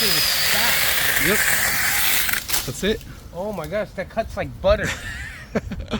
thing is fat. Yep. That's it. Oh my gosh, that cuts like butter.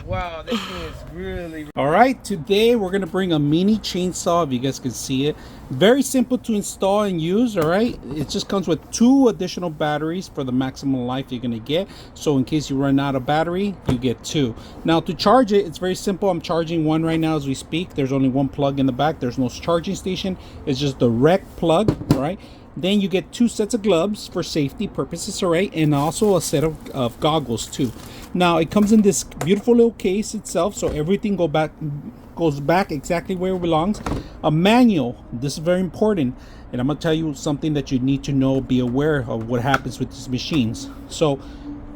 Wow, this thing is really... All right, today we're going to bring a mini chainsaw, if you guys can see it. Very simple to install and use, all right? It just comes with 2 additional batteries for the maximum life you're going to get. So in case you run out of battery, you get 2. Now to charge it, it's very simple. I'm charging one right now as we speak. There's only one plug in the back. There's no charging station. It's just direct plug, all right? Then you get 2 sets of gloves for safety purposes, all right? And also a set of goggles too. Now it comes in this beautiful little case itself, so everything goes back exactly where it belongs. A manual, this is very important, and I'm gonna tell you something that you need to know, be aware of what happens with these machines. So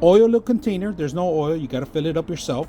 oil little container, there's no oil, you got to fill it up yourself,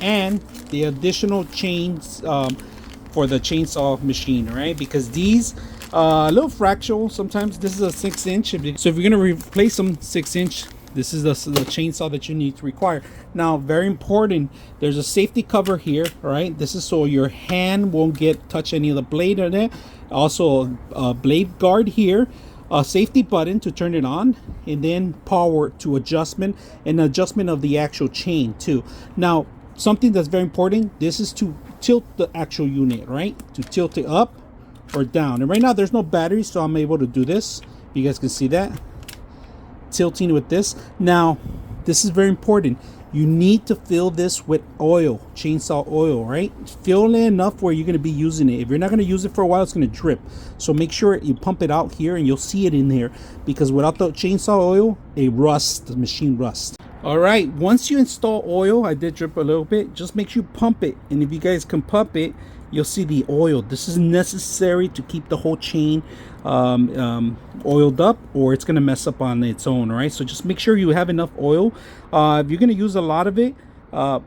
and the additional chains for the chainsaw machine, right? Because these a little fractional, sometimes this is a 6-inch, so if you're going to replace them 6-inch, this is the chainsaw that you need to require. Now, very important, there's a safety cover here, right? This is so your hand won't touch any of the blade in it. Also a blade guard here, a safety button to turn it on, and then power to adjustment, and adjustment of the actual chain too. Now, something that's very important, this is to tilt the actual unit, right? To tilt it up or down. And right now there's no battery, so I'm able to do this. You guys can see that. Tilting with this. Now, this is very important. You need to fill this with oil, chainsaw oil, right? Fill it enough where you're going to be using it. If you're not going to use it for a while, it's going to drip. So make sure you pump it out here, and you'll see it in there, because without the chainsaw oil, the machine rusts. All right, once you install oil, I did drip a little bit, just make sure you pump it. And if you guys can pump it, you'll see the oil. This is necessary to keep the whole chain oiled up, or it's going to mess up on its own. All right, so just make sure you have enough oil. If you're going to use a lot of it,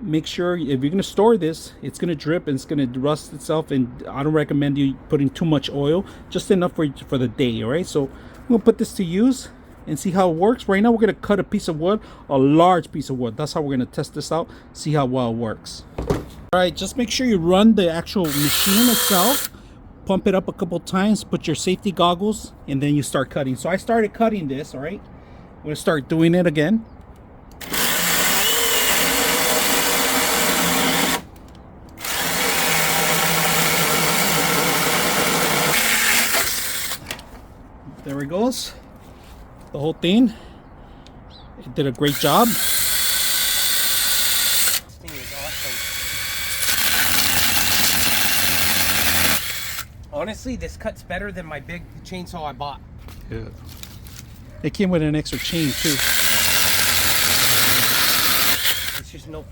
make sure if you're going to store this, it's going to drip and it's going to rust itself, and I don't recommend you putting too much oil, just enough for the day. All right, so I'm going to put this to use and see how it works. Right now we're going to cut a piece of wood, a large piece of wood. That's how we're going to test this out, see how well it works. All right, just make sure you run the actual machine itself, pump it up a couple times, put your safety goggles, and then you start cutting. So I started cutting this. All right, I'm going to start doing it again. There it goes, the whole thing. It did a great job. This thing is awesome. Honestly, this cuts better than my big chainsaw I bought. Yeah. It came with an extra chain too. It's just no